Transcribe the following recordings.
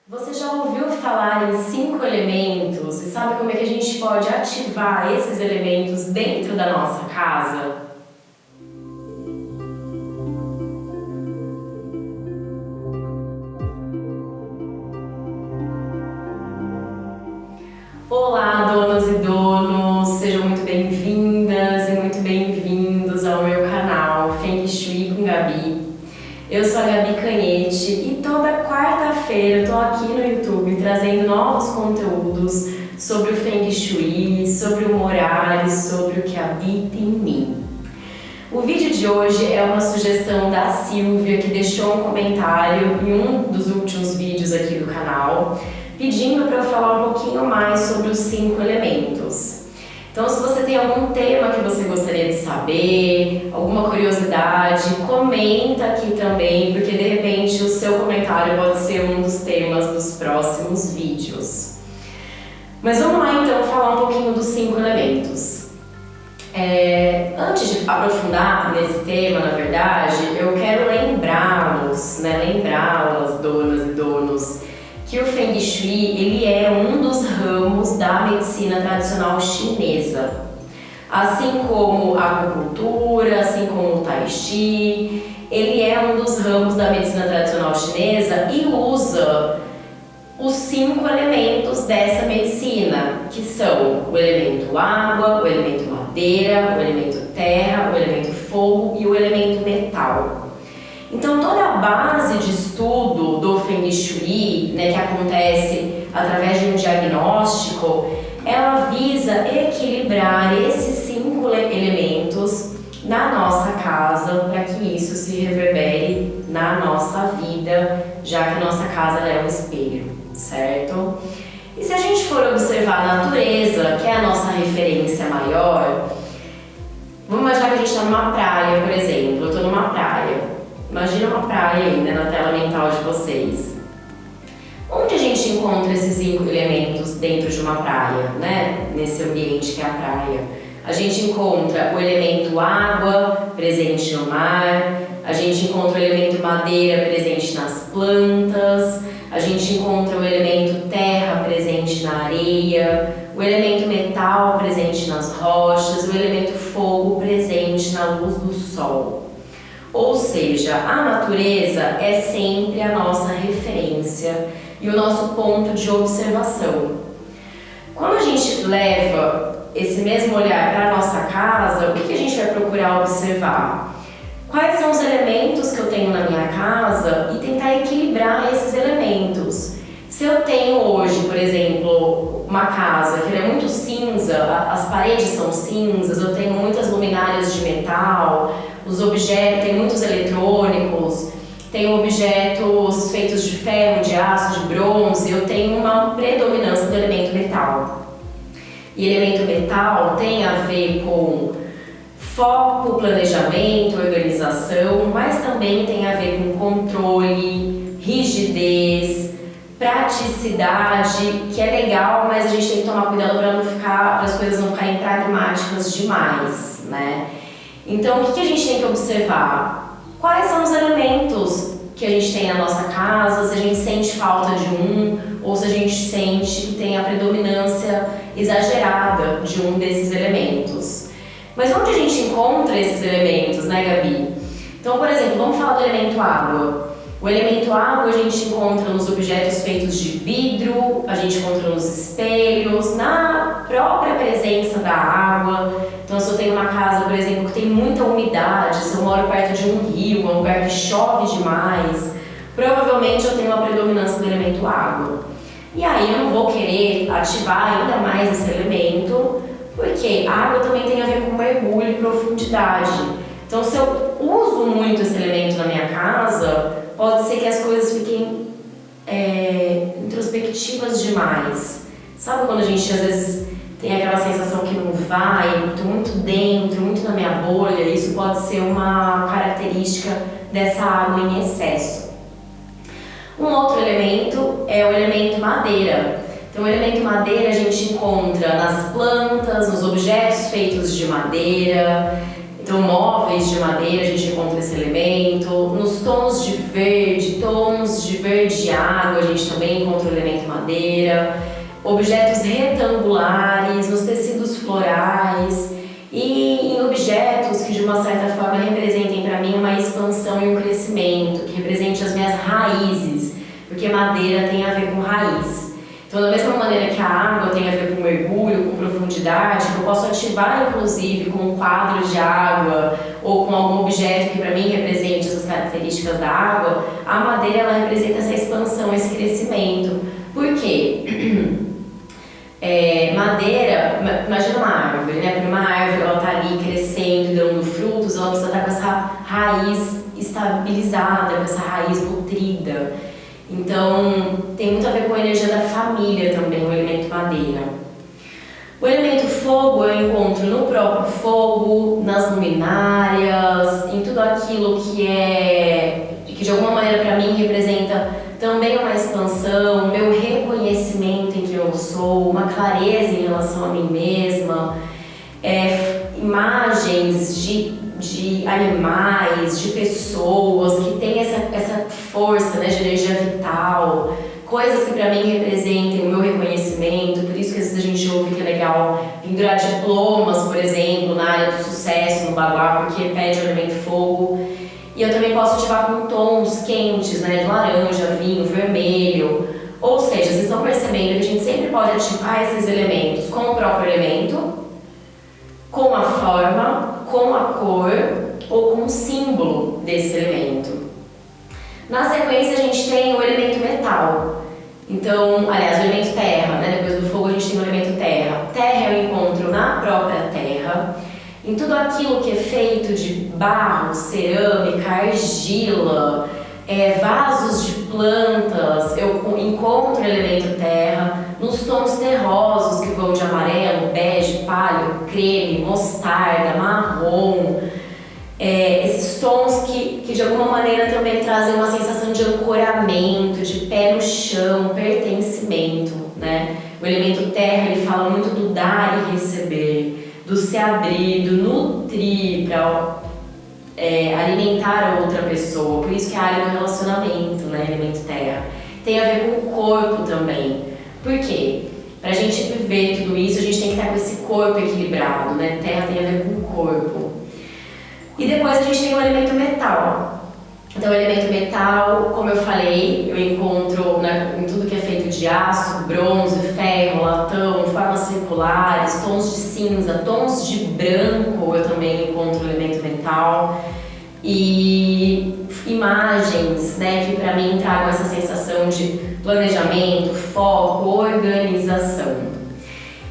Você já ouviu falar em 5 elementos e sabe como é que a gente pode ativar esses elementos dentro da nossa casa? Olá, donas e donos! Sejam muito bem-vindas e muito bem-vindos ao meu canal Feng Shui com Gabi. Eu sou a Gabi Canhete e toda quarta-feira eu tô aqui no YouTube trazendo novos conteúdos sobre o Feng Shui, sobre o horário, sobre o que habita em mim. O vídeo de hoje é uma sugestão da Silvia, que deixou um comentário em um dos últimos vídeos aqui do canal, pedindo para eu falar um pouquinho mais sobre os 5 elementos. Então, se você tem algum tema que você gostaria de saber, alguma curiosidade, comenta aqui também, porque de repente o seu comentário pode ser um dos temas dos próximos vídeos. Mas vamos lá então falar um pouquinho dos 5 elementos. Antes de aprofundar nesse tema, na verdade, eu quero lembrá-las, donas e donos, que o Feng Shui ele é um dos ramos da medicina tradicional chinesa. Assim como a acupuntura, assim como o Tai Chi, ele é um dos ramos da medicina tradicional chinesa e usa os 5 elementos dessa medicina, que são o elemento água, o elemento madeira, o elemento terra, o elemento fogo e o elemento metal. Então, toda a base de estudo do Feng Shui, que acontece através de um diagnóstico, ela visa equilibrar esses 5 elementos na nossa casa para que isso se reverbere na nossa vida, já que a nossa casa é um espelho, certo? E se a gente for observar a natureza, que é a nossa referência maior, vamos imaginar que a gente está numa praia, por exemplo. Eu estou numa praia. Imagina uma praia aí, na tela mental de vocês. Onde a gente encontra esses 5 elementos dentro de uma praia, nesse ambiente que é a praia? A gente encontra o elemento água presente no mar, a gente encontra o elemento madeira presente nas plantas, a gente encontra o elemento terra presente na areia, o elemento metal presente nas rochas, o elemento fogo presente na luz do sol. Ou seja, a natureza é sempre a nossa referência e o nosso ponto de observação. Quando a gente leva esse mesmo olhar para a nossa casa, o que a gente vai procurar observar? Quais são os elementos que eu tenho na minha casa e tentar equilibrar esses elementos. Se eu tenho hoje, por exemplo, uma casa que é muito cinza, as paredes são cinzas, eu tenho muitas luminárias de metal, os objetos, tem muitos eletrônicos, tenho objetos feitos de ferro, de aço, de bronze, eu tenho uma predominância do elemento metal. E elemento metal tem a ver com foco, planejamento, organização, mas também tem a ver com controle, rigidez, praticidade, que é legal, mas a gente tem que tomar cuidado para as coisas não ficarem pragmáticas demais, Então, o que a gente tem que observar? Quais são os elementos que a gente tem na nossa casa, se a gente sente falta de um, ou se a gente sente que tem a predominância exagerada de um desses elementos. Mas onde a gente encontra esses elementos, Gabi? Então, por exemplo, vamos falar do elemento água. O elemento água a gente encontra nos objetos feitos de vidro, a gente encontra nos espelhos, na própria presença da água. Então, se eu tenho uma casa, por exemplo, que tem muita umidade, se eu moro perto de um rio, um lugar que chove demais, provavelmente eu tenho uma predominância do elemento água. E aí eu não vou querer ativar ainda mais esse elemento, porque a água também tem a ver com mergulho e profundidade. Então, se eu uso muito esse elemento na minha casa, pode ser que as coisas fiquem introspectivas demais. Sabe quando a gente às vezes tem aquela sensação que não vai, estou muito dentro, muito na minha bolha? Isso pode ser uma característica dessa água em excesso. Um outro elemento é o elemento madeira. Então, o elemento madeira a gente encontra nas plantas, nos objetos feitos de madeira. Então, móveis de madeira, a gente encontra esse elemento. Nos tons de verde água, a gente também também encontro o elemento madeira, objetos retangulares, nos tecidos florais e em objetos que de uma certa forma representem para mim uma expansão e um crescimento, que represente as minhas raízes, porque madeira tem a ver com raiz. Então, da mesma maneira que a água tem a ver com mergulho, com profundidade, que eu posso ativar inclusive com um quadro de água ou com algum objeto que para mim represente essas características da água, a madeira ela representa essa expansão, esse crescimento. Por quê? Madeira, imagina uma árvore, né? Porque uma árvore ela tá ali crescendo e dando frutos, ela precisa estar com essa raiz estabilizada, com essa raiz nutrida. Então, tem muito a ver com a energia da família também, o elemento madeira. O elemento fogo eu encontro no próprio fogo, nas luminárias, em tudo aquilo que de alguma maneira para mim representa também uma expansão, meu reconhecimento em quem eu sou, uma clareza em relação a mim mesma, imagens de animais, de pessoas que têm essa força, né, de energia vital, coisas que para mim representem o meu reconhecimento. Por isso que às vezes a gente ouve que é legal pendurar diplomas, por exemplo, na área do sucesso, no baguá, porque pede o elemento fogo. E eu também posso ativar com tons quentes, né, de laranja, vinho, vermelho. Ou seja, vocês estão percebendo que a gente sempre pode ativar esses elementos com o próprio elemento, com a forma, com a cor ou com o símbolo desse elemento. Na sequência a gente tem o elemento metal. Então, aliás, o elemento terra, né? Depois do fogo a gente tem o elemento terra. Terra eu encontro na própria terra, em tudo aquilo que é feito de barro, cerâmica, argila, vasos de plantas, eu encontro o elemento terra, nos tons terrosos que vão de amarelo, bege, palho, creme, mostarda, marrom, esses tons que de alguma maneira também trazem uma sensação de ancoramento, de pé no chão, pertencimento, né? O elemento terra ele fala muito do dar e receber, do se abrir, do nutrir para alimentar outra pessoa, por isso que é a área do relacionamento, né? Elemento terra. Tem a ver com o corpo também. Por quê? Para a gente viver tudo isso, a gente tem que estar com esse corpo equilibrado, né? Terra tem a ver com o corpo. E depois a gente tem o elemento metal. Então, o elemento metal, como eu falei, eu encontro em tudo que é feito de aço, bronze, ferro, latão, formas circulares, tons de cinza, tons de branco, eu também encontro o elemento metal. E imagens, né, que para mim tragam essa sensação de planejamento, foco, organização.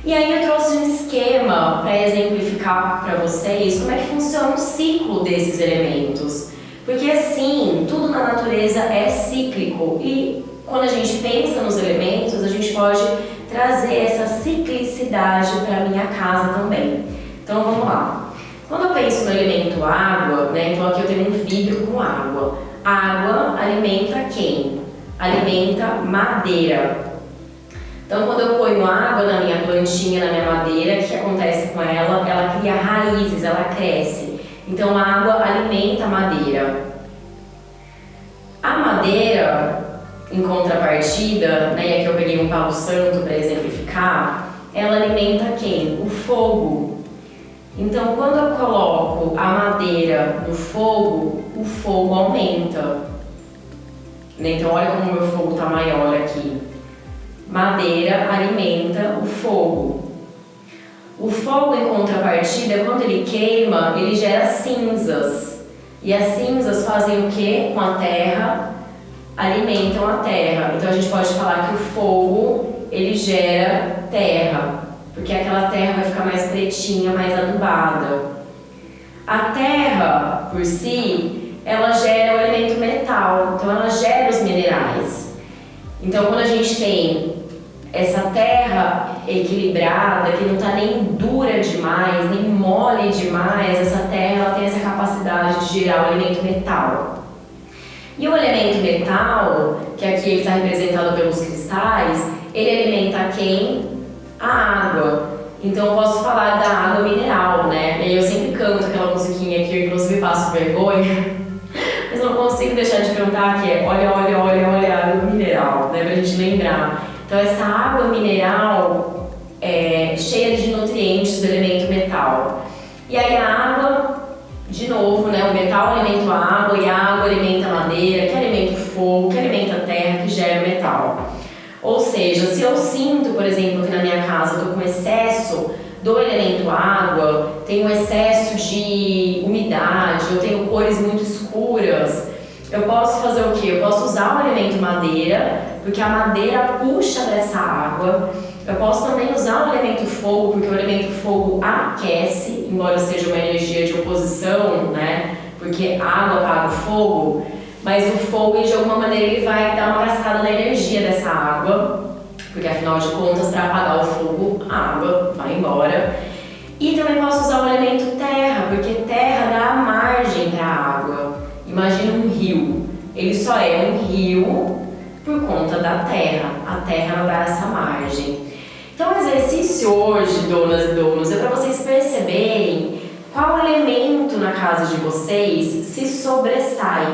E aí eu trouxe um esquema para exemplificar para vocês como é que funciona o ciclo desses elementos. Porque assim, tudo na natureza é cíclico e quando a gente pensa nos elementos, a gente pode trazer essa ciclicidade para a minha casa também. Então vamos lá. Quando eu penso no elemento água, né, então aqui eu tenho um vidro com água. Água alimenta quem? Alimenta madeira. Então, quando eu ponho água na minha plantinha, na minha madeira, o que acontece com ela? Ela cria raízes, ela cresce. Então, a água alimenta a madeira. A madeira, em contrapartida, né, e aqui eu peguei um palo santo para exemplificar, ela alimenta quem? O fogo. Então, quando eu coloco a madeira no fogo, o fogo aumenta. Então, olha como o meu fogo está maior aqui. Madeira alimenta o fogo. O fogo, em contrapartida, quando ele queima, ele gera cinzas. E as cinzas fazem o quê? Com a terra, alimentam a terra. Então a gente pode falar que o fogo, ele gera terra, porque aquela terra vai ficar mais pretinha, mais adubada. A terra, por si, ela gera o elemento metal, então ela gera os minerais. Então quando a gente tem essa terra equilibrada, que não está nem dura demais, nem mole demais, essa terra ela tem essa capacidade de gerar o elemento metal. E o elemento metal, que aqui ele está representado pelos cristais, ele alimenta quem? A água. Então eu posso falar da água mineral, né? E eu sempre canto aquela musiquinha que eu inclusive passo vergonha, mas não consigo deixar de cantar, que é olha, olha, olha, olha a água mineral, né? Pra gente importante lembrar. Então essa água mineral é cheia de nutrientes do elemento metal. E aí a água, de novo, né, o metal alimenta a água e a água alimenta a madeira, que alimenta o fogo, que alimenta a terra, que gera o metal. Ou seja, se eu sinto, por exemplo, que na minha casa eu estou com excesso do elemento água, tenho excesso de umidade, eu tenho cores muito escuras, eu posso fazer o quê? Eu posso usar o elemento madeira, porque a madeira puxa dessa água. Eu posso também usar o elemento fogo, porque o elemento fogo aquece, embora seja uma energia de oposição, né? Porque a água apaga o fogo, mas o fogo, de alguma maneira, ele vai dar uma gastada na energia dessa água, porque afinal de contas, para apagar o fogo, a água vai embora. E também posso usar o elemento terra, porque terra dá a margem para a água. Imagina um rio, ele só é um rio por conta da terra, a terra dá essa margem. Então o exercício hoje, donas e donos, é para vocês perceberem qual elemento na casa de vocês se sobressai.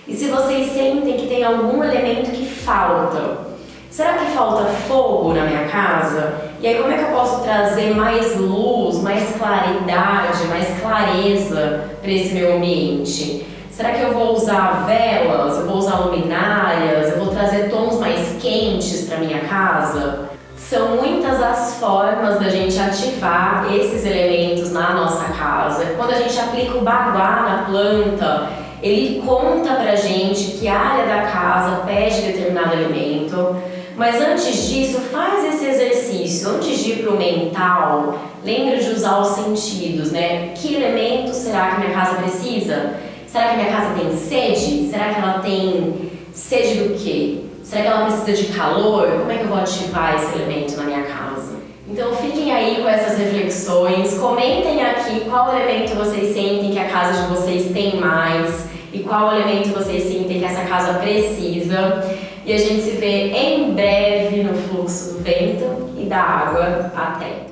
E se vocês sentem que tem algum elemento que falta. Será que falta fogo na minha casa? E aí como é que eu posso trazer mais luz, mais claridade, mais clareza para esse meu ambiente? Será que eu vou usar velas, eu vou usar luminárias, eu vou trazer tons mais quentes para minha casa? São muitas as formas da gente ativar esses elementos na nossa casa. Quando a gente aplica o baguá na planta, ele conta pra gente que a área da casa pede determinado elemento. Mas antes disso, faz esse exercício. Antes de ir pro mental, lembra de usar os sentidos, né? Que elemento será que minha casa precisa? Será que minha casa tem sede? Será que ela tem sede do quê? Será que ela precisa de calor? Como é que eu vou ativar esse elemento na minha casa? Então fiquem aí com essas reflexões, comentem aqui qual elemento vocês sentem que a casa de vocês tem mais e qual elemento vocês sentem que essa casa precisa. E a gente se vê em breve no fluxo do vento e da água. Até!